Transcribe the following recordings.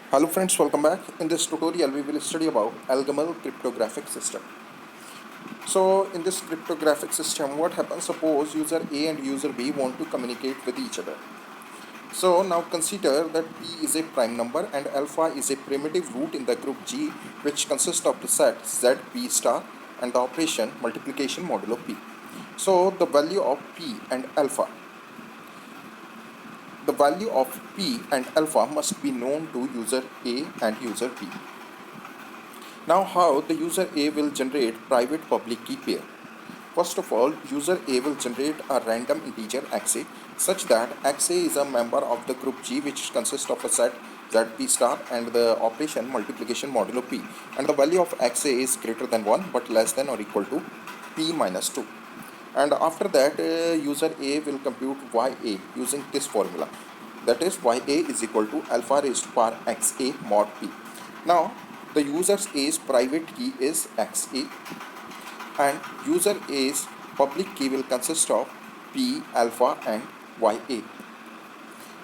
Hello friends, welcome back. In this tutorial we will study about Elgamal Cryptographic system. So in this cryptographic system what happens, suppose user A and user B want to communicate with each other. So now consider that P is a prime number and alpha is a primitive root in the group G, which consists of the set Z P star and the operation multiplication modulo P. So the value of P and alpha the value of P and alpha must be known to user A and user B. Now how the user A will generate private public key pair. First of all, user A will generate a random integer xa such that xa is a member of the group G, which consists of a set zp star and the operation multiplication modulo p, and the value of xa is greater than 1 but less than or equal to p minus 2. And after that user A will compute ya using this formula, that is ya is equal to alpha raised to power xa mod p. Now the user's A's private key is xa and user A's public key will consist of P, alpha and ya.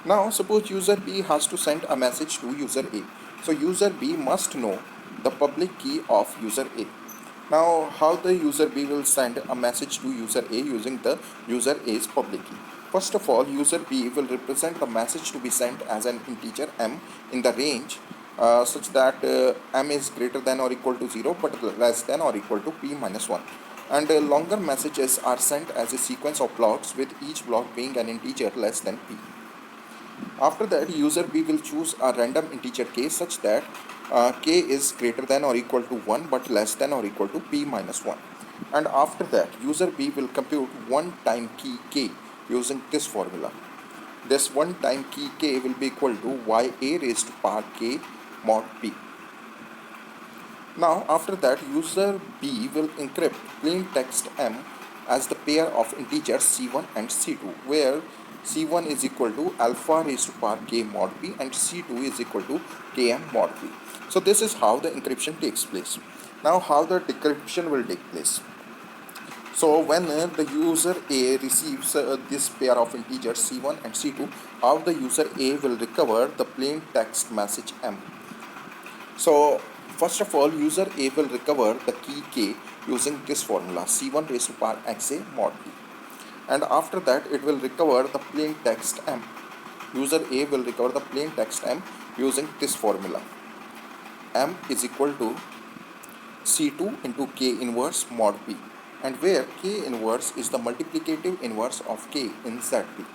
Now suppose user B has to send a message to user A. So user B must know the public key of user A. Now how the user B will send a message to user A using the user A's public key. First of all, user B will represent the message to be sent as an integer m in the range such that m is greater than or equal to 0 but less than or equal to p minus 1, and longer messages are sent as a sequence of blocks with each block being an integer less than p. After that, user B will choose a random integer k such that k is greater than or equal to 1 but less than or equal to p minus 1, and after that user B will compute one time key k using this formula. This one time key k will be equal to ya raised to power k mod p. Now after that user B will encrypt plain text m as the pair of integers c1 and c2, where c1 is equal to alpha raised to power k mod p and c2 is equal to km mod p. So this is how the encryption takes place. Now how the decryption will take place. So when the user A receives this pair of integers c1 and c2, how the user A will recover the plain text message m. So first of all, user A will recover the key k using this formula, c1 raised to power xa mod p, and after that it will recover the plain text m. User A will recover the plain text m using this formula, m is equal to c2 into k inverse mod p, and where k inverse is the multiplicative inverse of k in zp.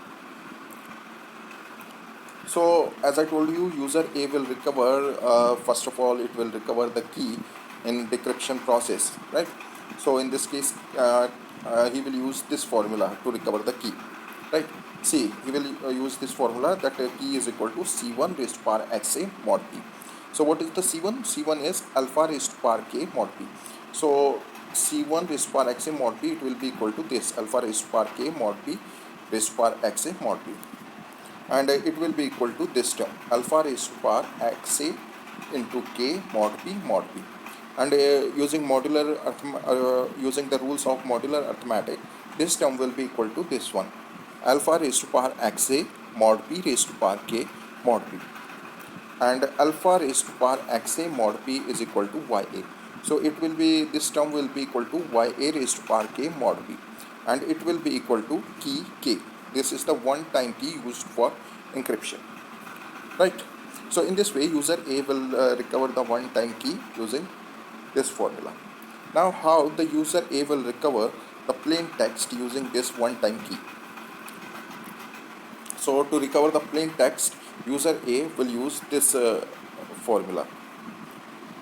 So as I told you, user A will recover, first of all it will recover the key in decryption process, right? So in this case he will use this formula to recover the key, right? See, he will use this formula that key is equal to c1 raised to power xa mod p. So what is the c1? c1 is alpha raised to power k mod p. So c1 raised to power xa mod p, it will be equal to this alpha raised to power k mod p raised to power xa mod p, and it will be equal to this term alpha raised to power xa into k mod p, and using the rules of modular arithmetic, this term will be equal to this one alpha raised to power xa mod p raised to power k mod p, and alpha raised to power xa mod p is equal to ya. So it will be, this term will be equal to ya raised to power k mod p, and it will be equal to key k. This is the one time key used for encryption, right? So in this way user A will recover the one time key using this formula. Now how the user A will recover the plain text using this one time key. So to recover the plain text, user A will use this formula,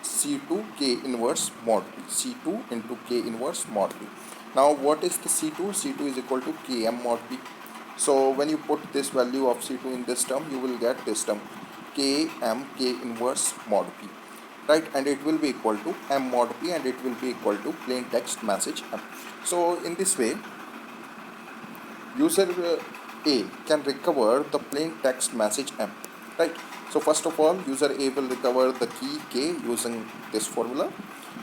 c2 k inverse mod p, c2 into k inverse mod p. Now what is the c2? c2 is equal to km mod p. So when you put this value of c2 in this term, you will get this term km k inverse mod p, right? And it will be equal to m mod p, and it will be equal to plain text message m. So in this way user A can recover the plain text message m, right? So first of all user A will recover the key k using this formula,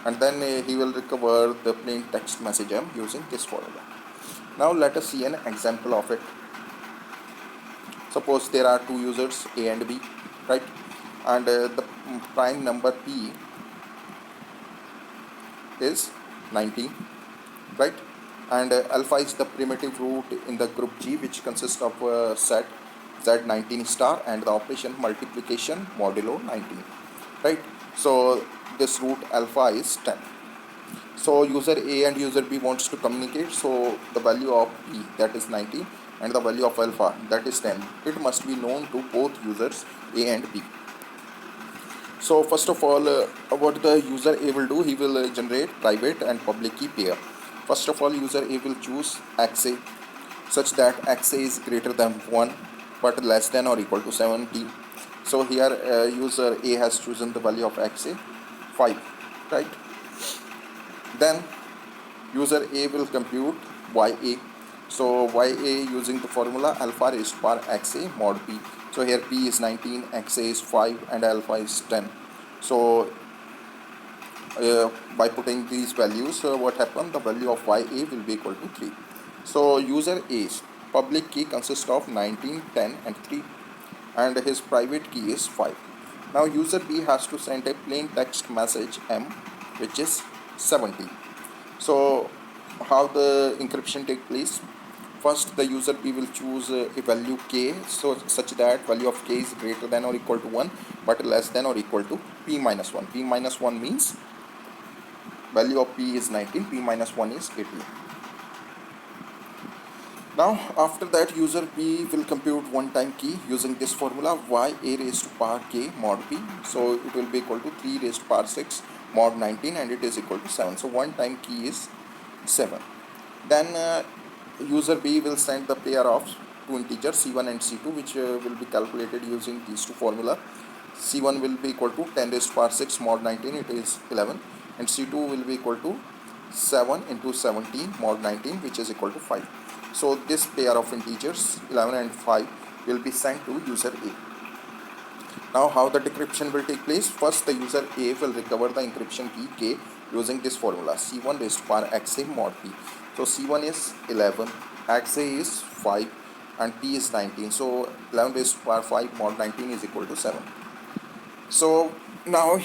and then he will recover the plain text message m using this formula. Now let us see an example of it. Suppose there are two users A and B, right? and the prime number P is 19, right? And alpha is the primitive root in the group G, which consists of a set Z19 star and the operation multiplication modulo 19, right? So this root alpha is 10. So user A and user B wants to communicate, so the value of P, that is 19, and the value of alpha, that is 10, it must be known to both users A and B. So first of all, what the user A will do, he will generate private and public key pair. First of all, user A will choose XA such that XA is greater than 1 but less than or equal to 70. So here user A has chosen the value of XA 5, right? Then user A will compute YA. So YA using the formula alpha raised to power XA mod P. So here P is 19, XA is 5 and alpha is 10. So by putting these values, what happened? The value of YA will be equal to 3. So user A's public key consists of 19, 10 and 3, and his private key is 5. Now user B has to send a plain text message M, which is 70. So how the encryption take place? First, the user B will choose a value k, so such that value of k is greater than or equal to 1 but less than or equal to p minus 1. P minus 1 means value of p is 19, p minus 1 is 18. Now after that, user B will compute one time key using this formula y a raised to power k mod p. So it will be equal to 3 raised to power 6 mod 19 and it is equal to 7. So one time key is 7. Then user B will send the pair of two integers C1 and C2, which will be calculated using these two formula. C1 will be equal to 10 raised to power 6 mod 19, it is 11, and C2 will be equal to 7 into 17 mod 19, which is equal to 5. So this pair of integers 11 and 5 will be sent to user A. Now how the decryption will take place? First, the user A will recover the encryption key k using this formula C1 raised to power XA mod P. So C1 is 11, XA is 5 and P is 19. So 11 raised to power 5 mod 19 is equal to 7. So now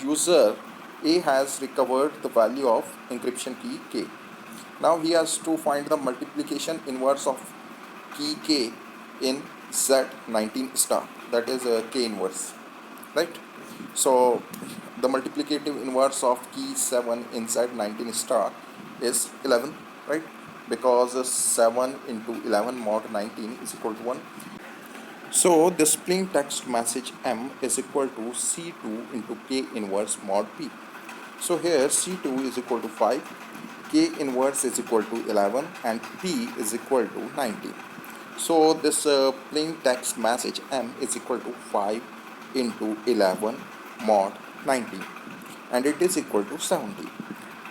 user A has recovered the value of encryption key k. Now he has to find the multiplication inverse of key k in Z19 star, that is k inverse, right? So the multiplicative inverse of key 7 in Z19 star is 11, right? Because 7 into 11 mod 19 is equal to 1. So this plain text message M is equal to C2 into K inverse mod P. So here C2 is equal to 5, K inverse is equal to 11 and P is equal to 19. So this plain text message M is equal to 5 into 11 mod 19 and it is equal to 70.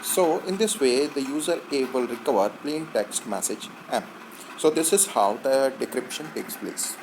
So in this way, the user A will recover plain text message M. So this is how the decryption takes place.